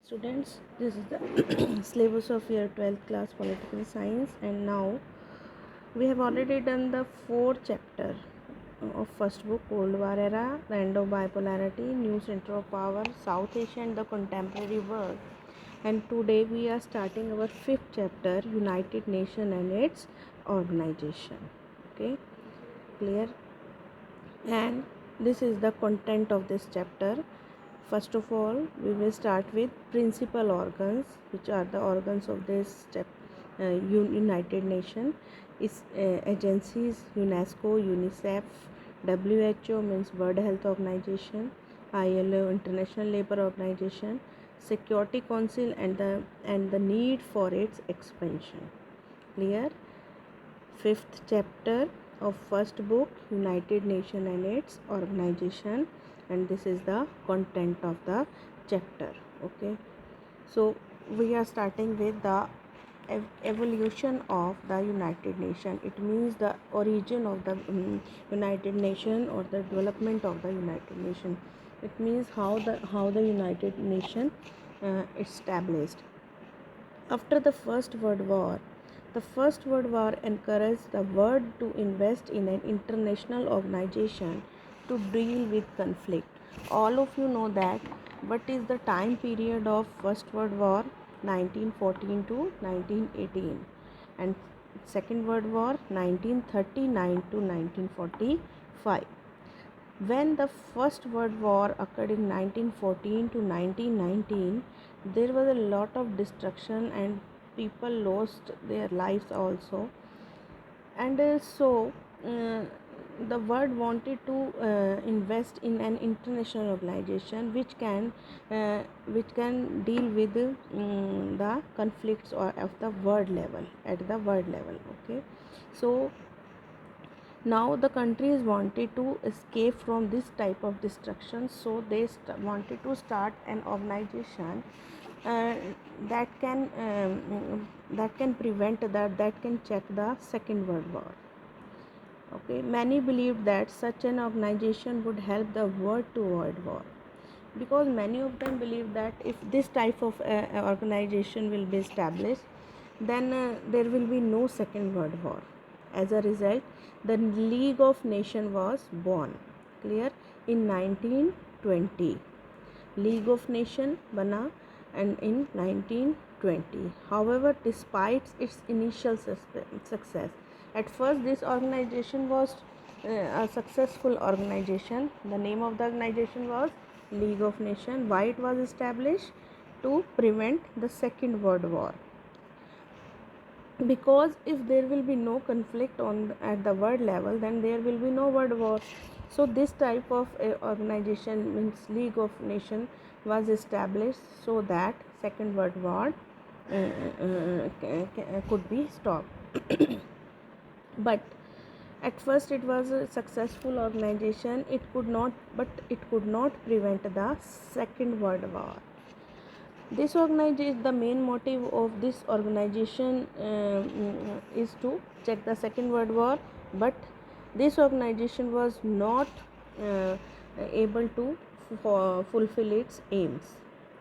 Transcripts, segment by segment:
Students, this is the syllabus of year 12th class political science, and now we have already done the fourth chapter of first book, Cold War era, the end of bipolarity, new center of power, South Asia and the contemporary world. And today we are starting our fifth chapter, United Nations and its organization. Okay, clear? And this is the content of this chapter. First of all, we will start with principal organs, which are the organs of this United Nations. Its agencies: UNESCO, UNICEF, WHO means World Health Organization, ILO International Labour Organization, Security Council, and the need for its expansion. Clear? Fifth chapter of first book, United Nations and its organization, and this is the content of the chapter. Okay, so we are starting with the evolution of the United Nations. It means the origin of the United Nations or the development of the United Nations. It means how the United Nations established. After the First World War, the First World War encouraged the world to invest in an international organization to deal with conflict. All of you know that. What is the time period of First World War? 1914 to 1918, and Second World War 1939 to 1945. When the First World War occurred in 1914 to 1919, there was a lot of destruction and people lost their lives also. And uh, the world wanted to invest in an international organization which can deal with the conflicts of the world level at the world level. Okay, so now the countries wanted to escape from this type of destruction, so they wanted to start an organization uh, that can prevent that can check the Second World War. Okay, many believed that such an organization would help the world to avoid war, because many of them believe that if this type of organization will be established, then there will be no Second World War. As a result, the League of Nations was born. Clear? In 1920, League of Nations bana, and in 1920. However, despite its initial success, at first this organization was a successful organization. The name of the organization was League of Nations. Why it was established? To prevent the Second World War. Because if there will be no conflict at the world level, then there will be no world war. So this type of organization means League of Nations was established so that Second World War could be stopped. But at first it was a successful organization. It could not prevent the Second World War. This organization, the main motive of this organization is to check the Second World War, but this organization was not uh, able to fulfill its aims.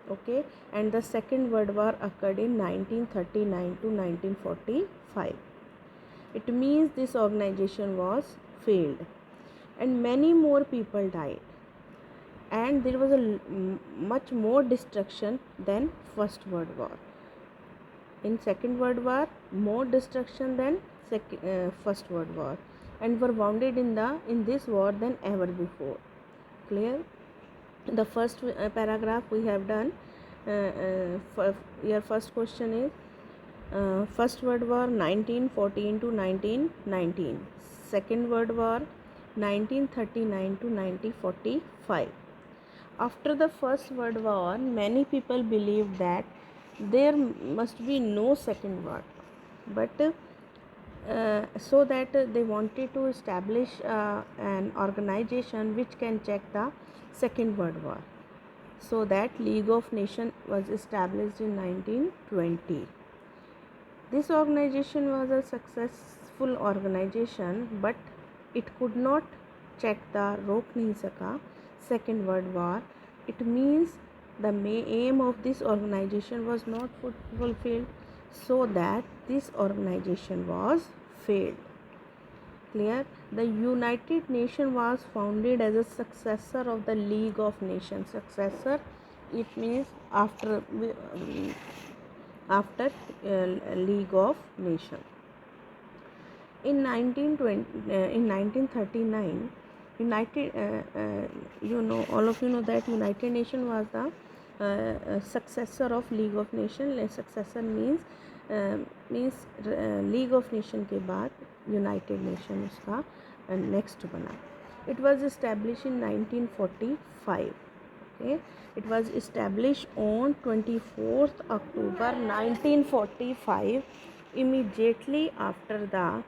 Okay, and the Second World War occurred in 1939 to 1945. It means this organization was failed, and many more people died, and there was much more destruction than First World War. In Second World War, more destruction than First World War, and were wounded in this war than ever before. Clear? The first paragraph we have done. Your first question is First World War 1914 to 1919, Second World War 1939 to 1945. After the First World War, many people believed that there must be no Second World War, but so that they wanted to establish an organization which can check the Second World War. So that League of Nations was established in 1920. This organization was a successful organization, but it could not check the रोक नहीं सका Second World War. It means the aim of this organization was not fulfilled, so that this organization was failed. Clear? The United Nations was founded as a successor of the League of Nations. Successor, it means after League of Nations. In 1939, all of you know that United Nations was the successor of League of Nations. Successor means League of Nations के बाद United Nations उसका next बना. It was established in 1945. Okay, it was established on 24th October 1945, immediately after the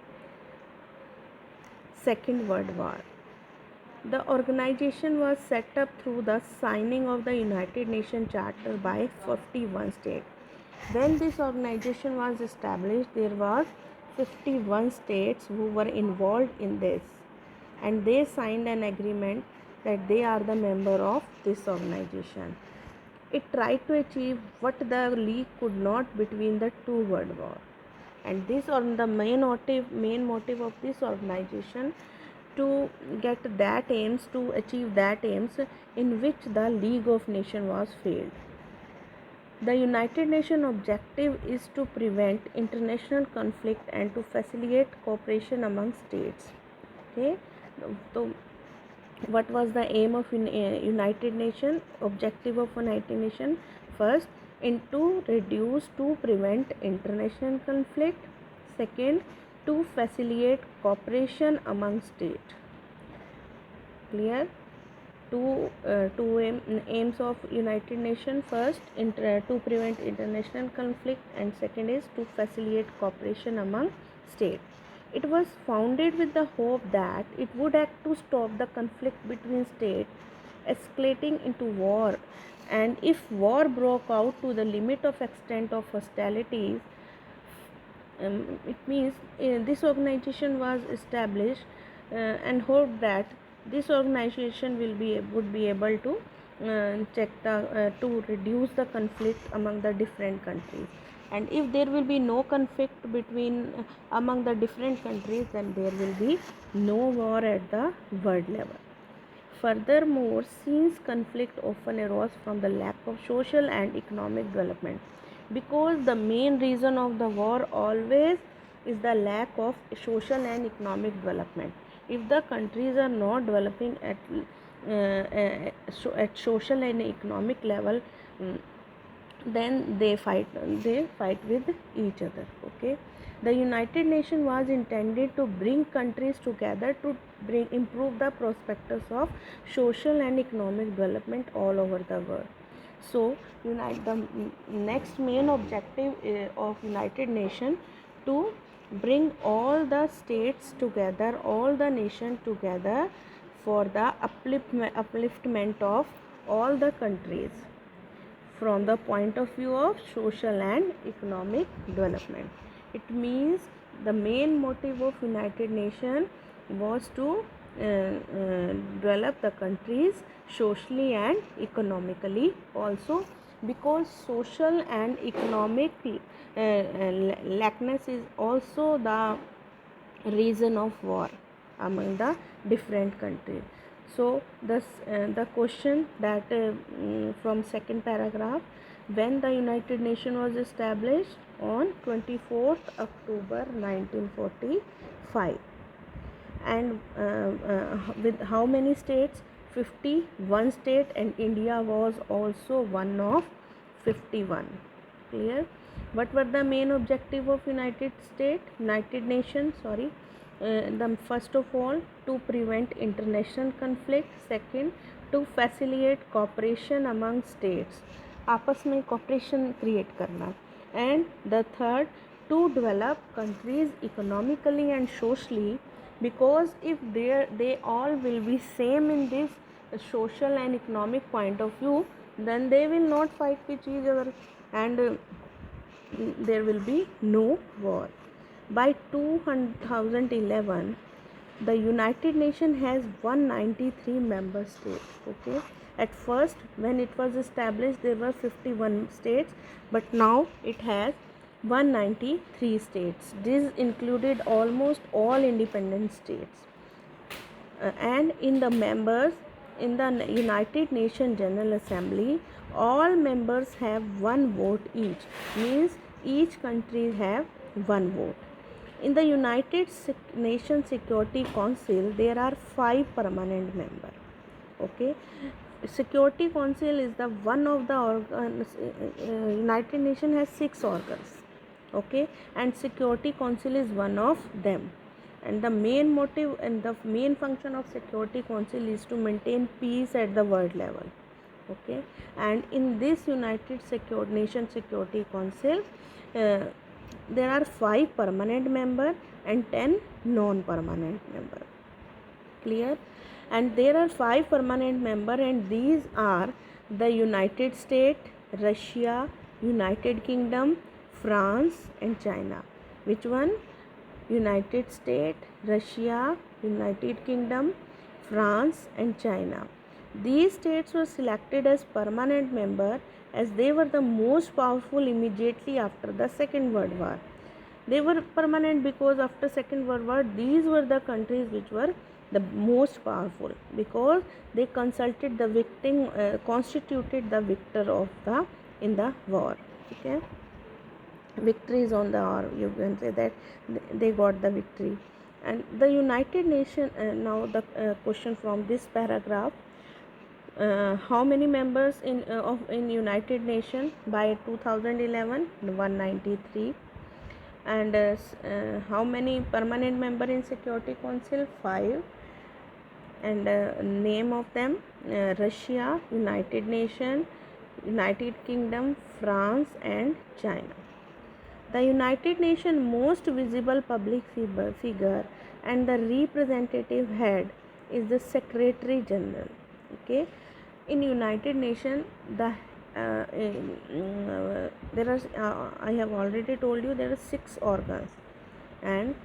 Second World War. The organization was set up through the signing of the United Nations Charter by 51 states. When this organization was established, there was 51 states who were involved in this, and they signed an agreement that they are the member of this organization. It tried to achieve what the League could not between the two world wars. And this on the main motive of this organization to get that aims, to achieve that aims in which the League of Nations was failed. The United Nations objective is to prevent international conflict and to facilitate cooperation among states. Okay, so what was the aim of United Nations? Objective of United Nations: first, to reduce, to prevent international conflict. Second, to facilitate cooperation among states. Clear? Two aims of United Nations: first, to prevent international conflict, and second is to facilitate cooperation among states. It was founded with the hope that it would act to stop the conflict between states escalating into war, and if war broke out to the limit of extent of hostilities, it means this organization was established and hoped that this organization would be able to to reduce the conflict among the different countries. And if there will be no conflict between among the different countries, then there will be no war at the world level. Furthermore, since conflict often arose from the lack of social and economic development, because the main reason of the war always is the lack of social and economic development. If the countries are not developing at social and economic level, then they fight with each other. Okay, the United Nations was intended to bring countries together to improve the prospects of social and economic development all over the world. So the next main objective of United Nations to bring all the states together, all the nations together for the upliftment of all the countries from the point of view of social and economic development. It means the main motive of United Nations was to develop the countries socially and economically also, because social and economic lackness is also the reason of war among the different countries. So the question that from second paragraph: when the United Nations was established? On 24th October 1945. And with how many states? 51 states, and India was also one of 51. Clear? What were the main objective of United Nations? The first of all, to prevent international conflict. Second, to facilitate cooperation among states, आपस में cooperation create करना. And the third, to develop countries economically and socially, because if they all will be same in this social and economic point of view, then they will not fight with each other, and there will be no war. By 2011, the United Nations has 193 member states. Okay, At first, when it was established, there were 51 states, but now it has 193 states. This included almost all independent states. And in the members in the United Nations General Assembly, all members have one vote each, means each country have one vote. In the United Nations Security Council, there are 5 permanent members. Okay, Security Council is the one of the organs. United Nations has 6 organs. Okay, and Security Council is one of them. And the main motive and the main function of Security Council is to maintain peace at the world level. Okay, and in this United Nations Security Council, there are 5 permanent members and 10 non-permanent members. Clear? And there are 5 permanent members, and these are the United States, Russia, United Kingdom, France and China. Which one? United States, Russia, United Kingdom, France and China. These states were selected as permanent members as they were the most powerful immediately after the Second World War. They were permanent because after Second World War, these were the countries which were the most powerful, because they consulted the victim, constituted the victor of in the war. Okay, victories on the war, you can say that they got the victory. And the United Nations, now the question from this paragraph, how many members in United Nations by 2011? 193. And how many permanent member in Security Council? 5. And name of them: Russia, United Nations, United Kingdom, France and China. The United Nations most visible public figure and the representative head is the Secretary General. Okay, in United Nations, the there are I have already told you there are 6 organs, and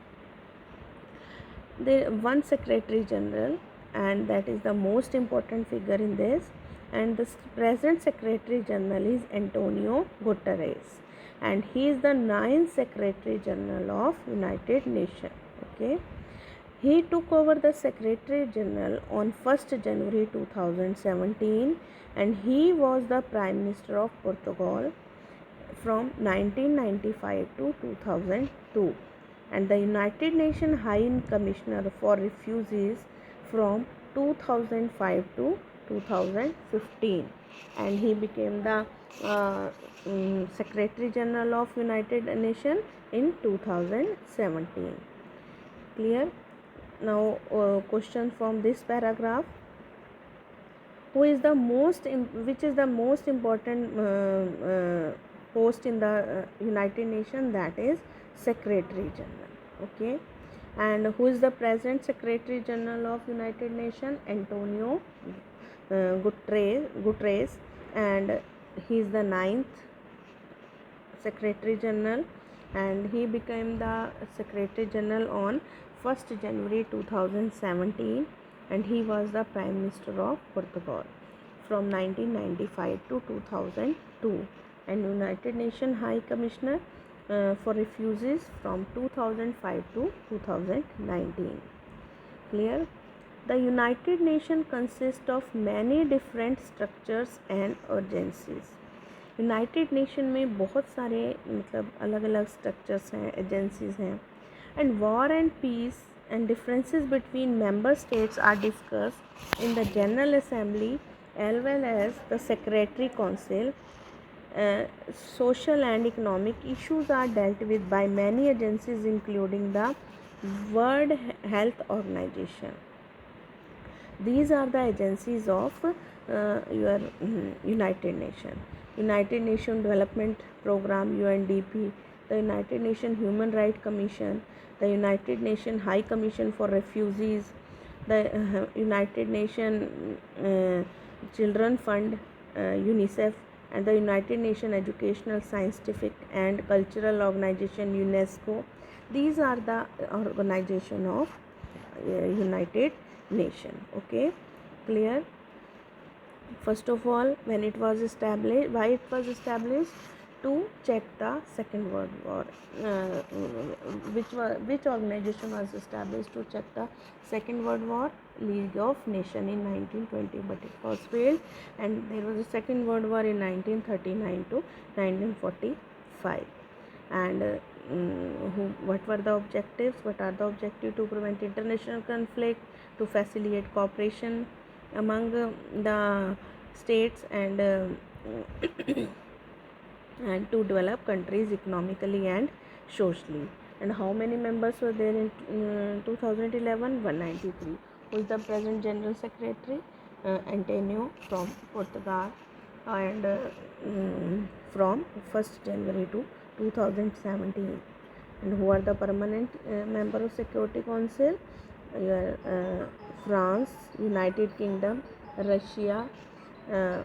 there one Secretary General, and that is the most important figure in this. And the present Secretary General is Antonio Guterres, and he is the 9th Secretary General of United Nations. Okay, he took over the Secretary General on 1st January 2017, and he was the Prime Minister of Portugal from 1995 to 2002, and the United Nations High Commissioner for Refugees from 2005 to 2015, and he became the Secretary General of United Nations in 2017. Clear? Now question from this paragraph: which is the most important post in the United Nations? That is Secretary General. Okay, and who is the present Secretary General of United Nations? Antonio Guterres, and he is the 9th Secretary General, and he became the Secretary General on 1st January 2017, and he was the Prime Minister of Portugal from 1995 to 2002, and United Nations High Commissioner for Refugees from 2005 to 2019. Clear? The United Nations consists of many different structures and agencies. United nation में बहुत सारे मतलब अलग अलग structures हैं, agencies हैं. And war and peace and differences between member states are discussed in the General Assembly as well as the Secretary Council. Social and economic issues are dealt with by many agencies including the World Health Organization. These are the agencies of your United Nations. United Nations Development Program UNDP, the United Nations Human Rights Commission, the United Nations High Commission for Refugees, the United Nations Children Fund UNICEF, and the United Nations Educational, Scientific and Cultural Organization UNESCO. These are the organization of United Nations. Okay, clear? First of all, when it was established, why it was established? To check the Second World War. Which organization was established to check the Second World War? League of Nations in 1920, but it was failed, and there was a Second World War in 1939 to 1945. And what were the objectives? What are the objectives? To prevent international conflict, to facilitate cooperation among the states, and to develop countries economically and socially. And how many members were there in 2011? 193. Who is the present General Secretary? Antonio from Portugal, and from 1st January to 2017. And who are the permanent member of Security Council? France, United Kingdom, Russia, uh,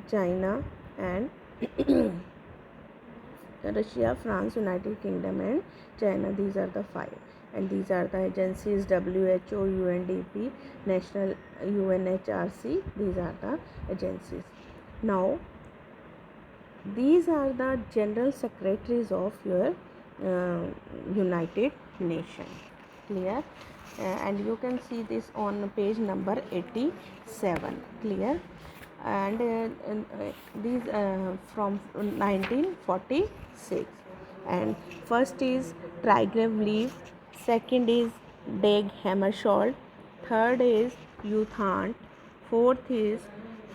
China, and Russia, France, United Kingdom, and China. These are the five, and these are the agencies: WHO, UNDP, National UNHRC. These are the agencies. Now, these are the general secretaries of your United Nations. Clear? And you can see this on page number 87. Clear? And these from 1946. And first is Tryglav Leaf, second is Dag Hammarskjöld, third is Youthant, fourth is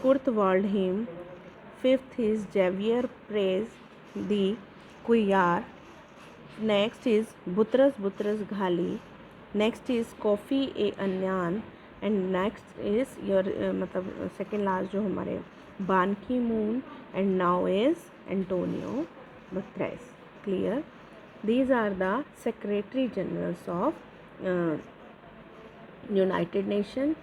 Kurt Waldheim, fifth is Javier Perez de Cuellar, next is Boutros Ghali, next is Kofi Annan, and next is your मतलब second last जो हमारे Ban Ki-moon, and now is Antonio Guterres. Clear? These are the Secretary Generals of United Nations,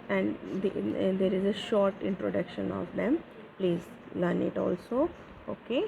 and there is a short introduction of them. Please learn it also. Okay.